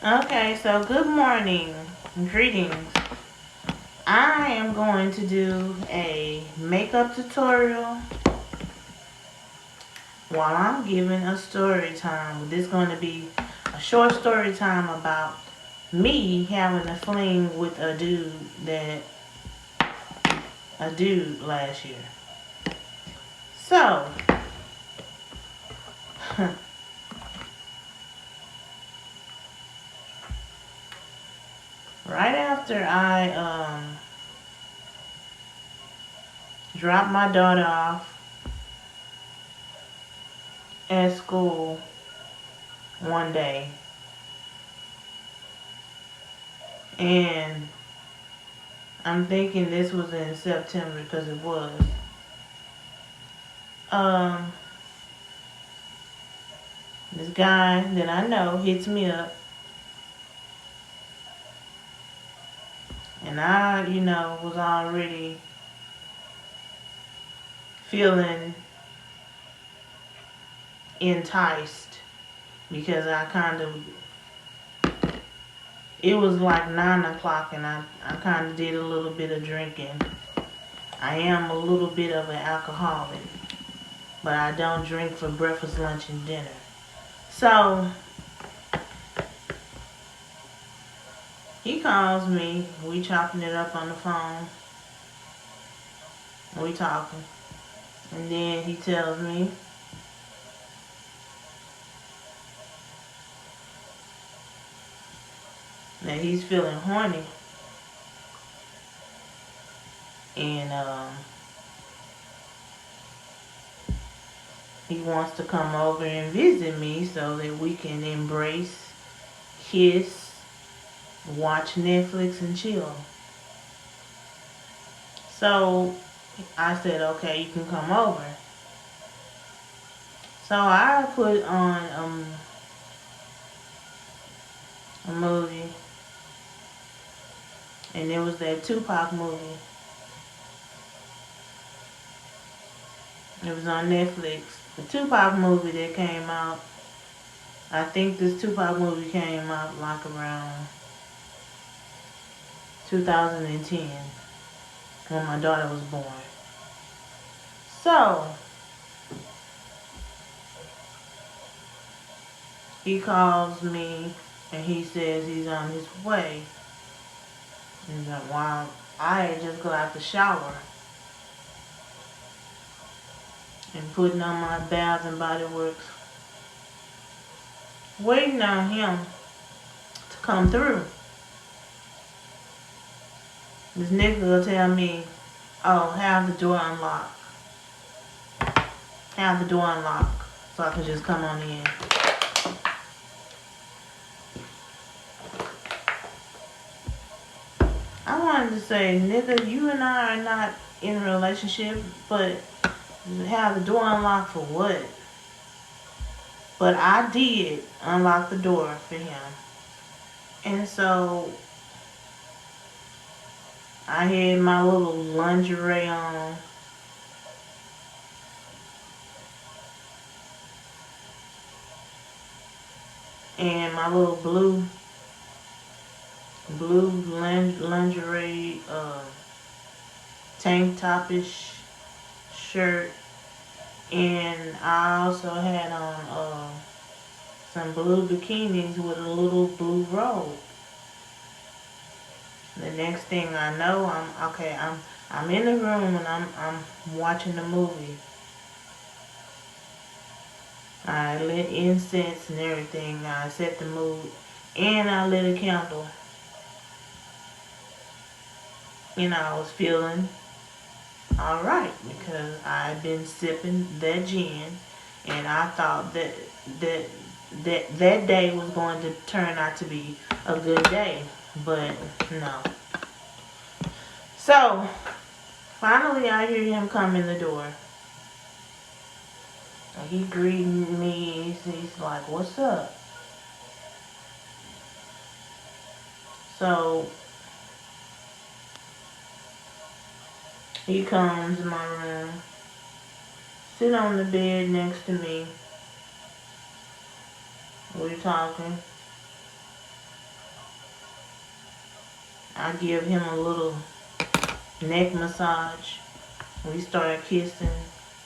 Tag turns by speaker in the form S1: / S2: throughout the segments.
S1: Okay, so good morning. Greetings. I am going to do a makeup tutorial while I'm giving a story time. This is going to be a short story time about me having a fling with a dude last year. So, right after I dropped my daughter off at school one day, and I'm thinking this was in September because it was. Um, this guy that I know hits me up, and I, was already feeling enticed because it was like 9 o'clock, and I kind of did a little bit of drinking. I am a little bit of an alcoholic, but I don't drink for breakfast, lunch, and dinner. So he calls me, we chopping it up on the phone, we talking, and then he tells me that he's feeling horny, and he wants to come over and visit me so that we can embrace, kiss, watch Netflix, and chill. So I said, okay, you can come over. So I put on a movie, and it was that Tupac movie. It was on Netflix. The Tupac movie that came out, I think this Tupac movie came out like around 2010 when my daughter was born. So he calls me and he says he's on his way. And while I had just got out the shower and putting on my Bath and Body Works, waiting on him to come through. This nigga will tell me, oh, have the door unlocked. Have the door unlocked so I can just come on in. I wanted to say, nigga, you and I are not in a relationship, but have the door unlocked for what? But I did unlock the door for him. And so I had my little lingerie on. And my little blue lingerie tank topish shirt. And I also had on some blue bikinis with a little blue robe. The next thing I know, I'm in the room and I'm watching the movie. I lit incense and everything. I set the mood, and I lit a candle. I was feeling all right because I'd been sipping that gin, and I thought that that day was going to turn out to be a good day, but no. So finally, I hear him come in the door. He greeted me. He's like, "What's up?" So he comes in my room, sit on the bed next to me. We're talking. I give him a little neck massage. We started kissing,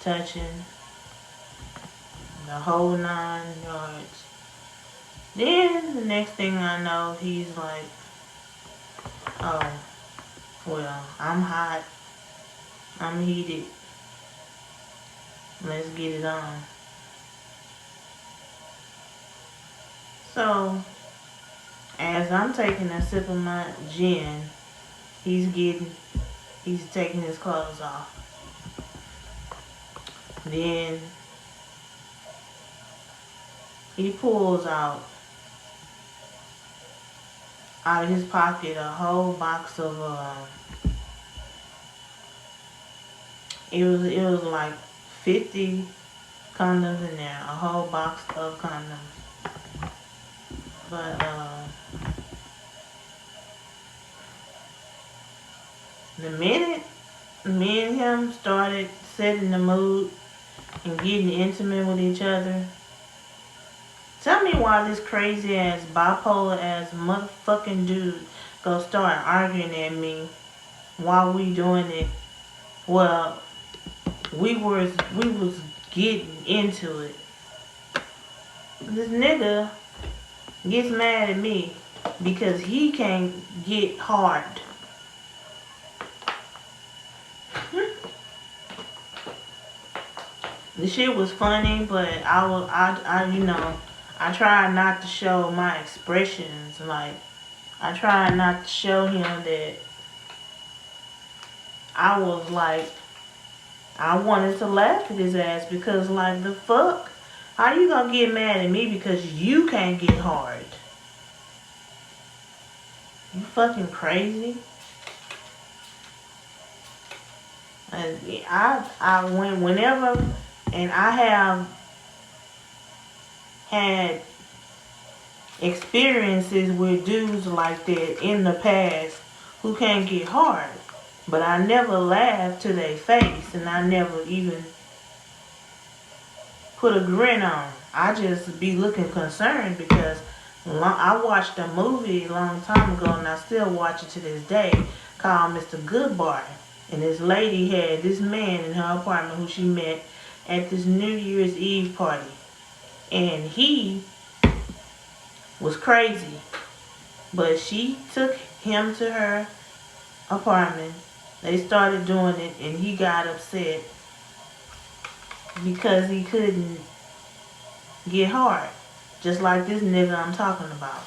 S1: touching, the whole 9 yards. Then the next thing I know, he's like, oh, well, I'm hot. I'm heated. Let's get it on. So, as I'm taking a sip of my gin, he's taking his clothes off. Then he pulls out of his pocket a whole box of it was like 50 condoms in there, a whole box of condoms. But the minute me and him started setting the mood and getting intimate with each other, tell me why this crazy ass bipolar ass motherfucking dude go start arguing at me while we doing it. Well, we was getting into it. This nigga gets mad at me because he can't get hard. The shit was funny, but I tried not to show my expressions. Like, I tried not to show him that I was like, I wanted to laugh at his ass because, like, the fuck? How you gonna get mad at me because you can't get hard? You fucking crazy? And whenever, and I have had experiences with dudes like that in the past who can't get hard. But I never laughed to their face, and I never even put a grin on. I just be looking concerned because I watched a movie a long time ago, and I still watch it to this day, called Mr. Goodbar. And this lady had this man in her apartment who she met at this New Year's Eve party. And he was crazy. But she took him to her apartment. They started doing it, and he got upset because he couldn't get hard. Just like this nigga I'm talking about.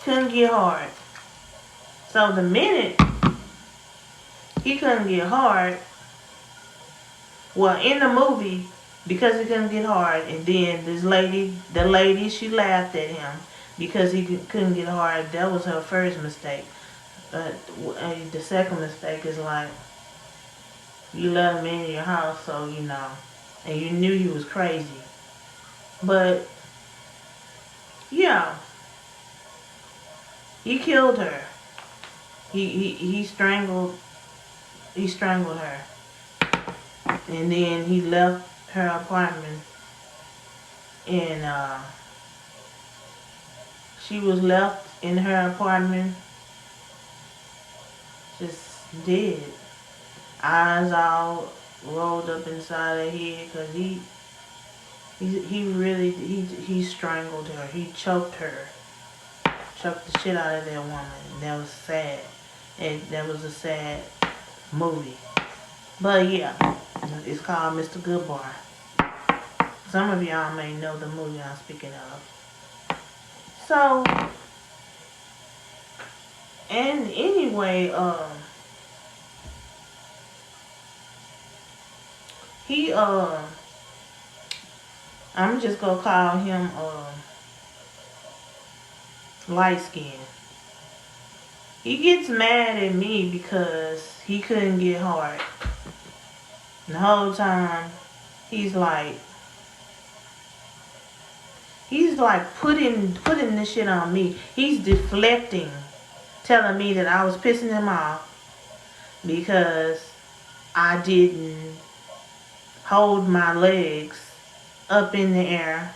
S1: Couldn't get hard. So the minute he couldn't get hard, well, in the movie, because he couldn't get hard, and then the lady, she laughed at him because he couldn't get hard. That was her first mistake. The second mistake is like, you let him in your house, so you know, and you knew he was crazy. But yeah, he killed her. He strangled her, and then he left her apartment, and she was left in her apartment, just dead, eyes all rolled up inside her head, cause he strangled her. He choked her, choked the shit out of that woman. And that was sad, and that was a sad movie. But yeah, it's called Mr. Goodbar. Some of y'all may know the movie I'm speaking of. So, and anyway, he I'm just gonna call him light skin. He gets mad at me because he couldn't get hard. The whole time he's like putting this shit on me. He's deflecting, telling me that I was pissing him off because I didn't hold my legs up in the air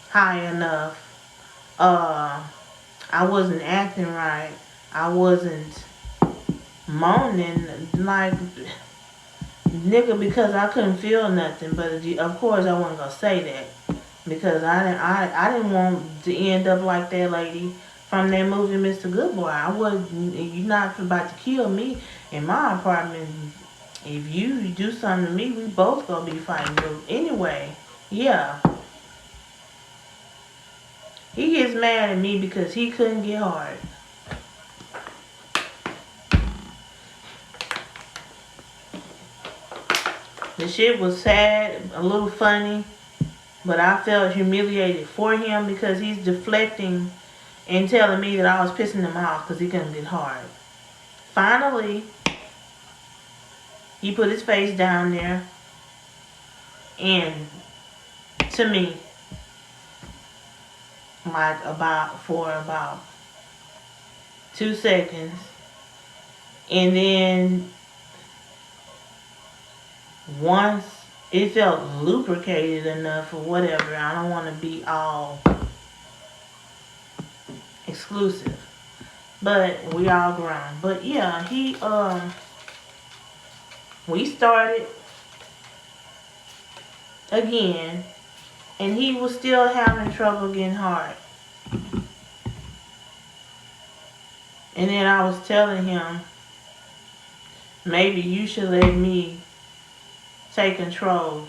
S1: high enough. I wasn't acting right. I wasn't moaning like nigga because I couldn't feel nothing. But of course I wasn't gonna say that because I didn't want to end up like that lady from that movie Mr. Goodboy. I wasn't. You're not about to kill me in my apartment. If you do something to me, we both gonna be fighting. But anyway, yeah, he gets mad at me because he couldn't get hard. The shit was sad, a little funny, but I felt humiliated for him because he's deflecting and telling me that I was pissing him off because he couldn't get hard. Finally, he put his face down there and to me, like for about 2 seconds, and then once it felt lubricated enough or whatever. I don't want to be all exclusive, but we all grown. But yeah, we started again, and he was still having trouble getting hard. And then I was telling him, maybe you should let me take control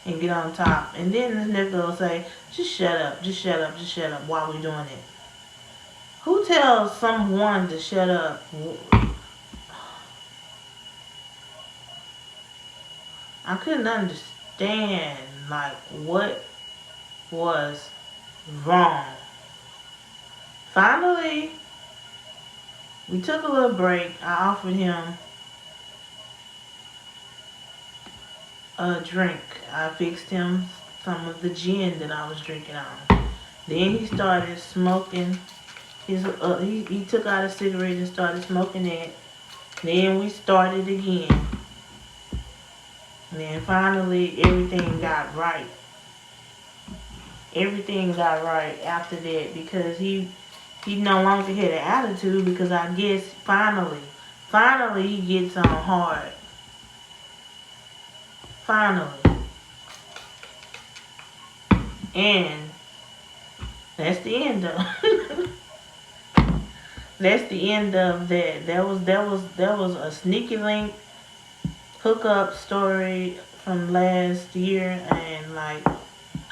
S1: and get on top. And then this nigga will say, just shut up, just shut up, just shut up while we doing it. Who tells someone to shut up? I couldn't understand, like, what was wrong. Finally, we took a little break. I offered him a drink. I fixed him some of the gin that I was drinking on. Then he started smoking his. He took out a cigarette and started smoking it. Then we started again. And then finally, everything got right. Everything got right after that because he no longer had an attitude because I guess finally he gets on hard. Finally. And that's the end of that's the end of that. That was a sneaky link hookup story from last year, and like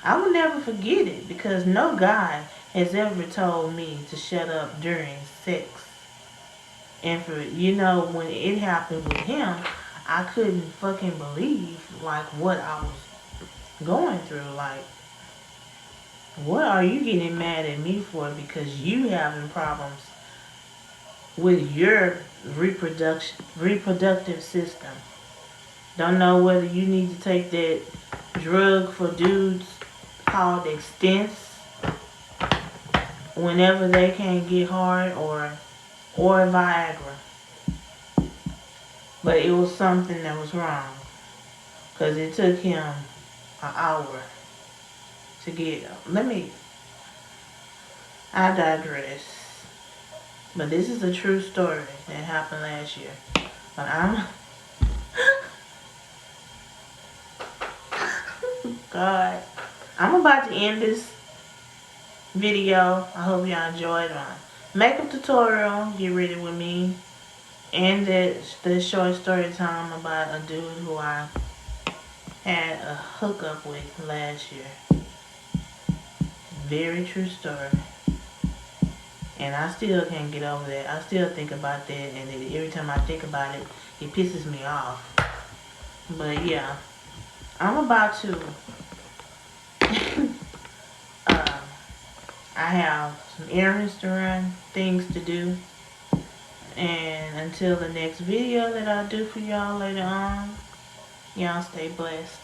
S1: I will never forget it because no guy has ever told me to shut up during sex. And for when it happened with him, I couldn't fucking believe like what I was going through. Like, what are you getting mad at me for? Because you having problems with your reproductive system. Don't know whether you need to take that drug for dudes called Extense whenever they can't get hard, or Viagra. But it was something that was wrong because it took him an hour to get. I digress. But this is a true story that happened last year. But God, I'm about to end this video. I hope y'all enjoyed my makeup tutorial. Get ready with me. And the short story time about a dude who I had a hookup with last year. Very true story. And I still can't get over that. I still think about that, and every time I think about it, it pisses me off. But yeah, I'm about to I have some errands to run, things to do. And until the next video that I do for y'all later on, y'all stay blessed.